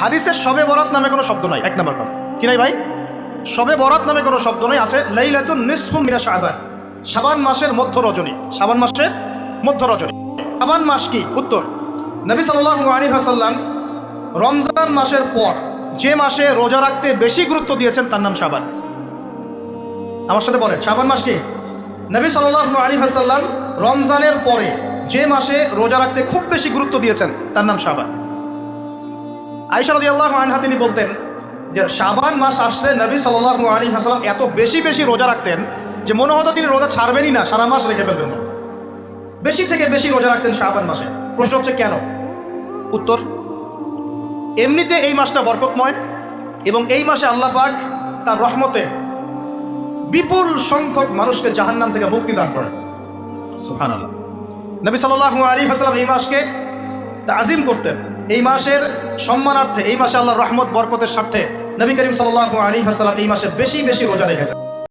হাদিসের শবে বরাত নামে কোনো শব্দ নাই, এক নম্বর কথা। কি নাই ভাই? শবে বরাত নামে কোনো শব্দ নয়, আছে লাইলাতুন নিসফু মিনা শাবান, শাবান মাসের মধ্য রজনী। শাবান মাসের মধ্য রজনী। শাবান মাস কি? উত্তর, নবী সাল্লাল্লাহু আলাইহি ওয়াসাল্লাম রমজান মাসের পর যে মাসে রোজা রাখতে বেশি গুরুত্ব দিয়েছেন তার নাম শাবান। আমার সাথে বলেন, শাবান মাস কি? নবী সাল্লাল্লাহু আলাইহি ওয়াসাল্লাম রমজানের পরে যে মাসে রোজা রাখতে খুব বেশি গুরুত্ব দিয়েছেন তার নাম শাবান। আয়েশা রাদিয়াল্লাহু আনহা তিনি বলতেন যে শাবান মাস আসলে নবী সাল্লাল্লাহু আলাইহি ওয়াসাল্লাম এত বেশি বেশি রোজা রাখতেন যে মনে হতো তিনি রোজা ছাড়বেনই না, সারা মাস রেখে ফেলবেন। বেশি থেকে বেশি রোজা রাখতেন শাবান মাসে। প্রশ্ন হচ্ছে কেন? উত্তর, এমনিতে এই মাসটা বরকতময় এবং এই মাসে আল্লাহ পাক তার রহমতে বিপুল সংখ্যক মানুষকে জাহান্নাম থেকে মুক্তি দান করেন। সুবহানাল্লাহ। নবী সাল্লাল্লাহু আলাইহি ওয়াসাল্লাম এই মাসকে তাজিম করতেন। এই মাসের সম্মানার্থে, এই মাসে আল্লাহর রহমত বরকতের স্বার্থে নবী করিম সাল্লাল্লাহু আলাইহি ওয়াসাল্লাম এই মাসে বেশি বেশি রোজা রেখেছেন।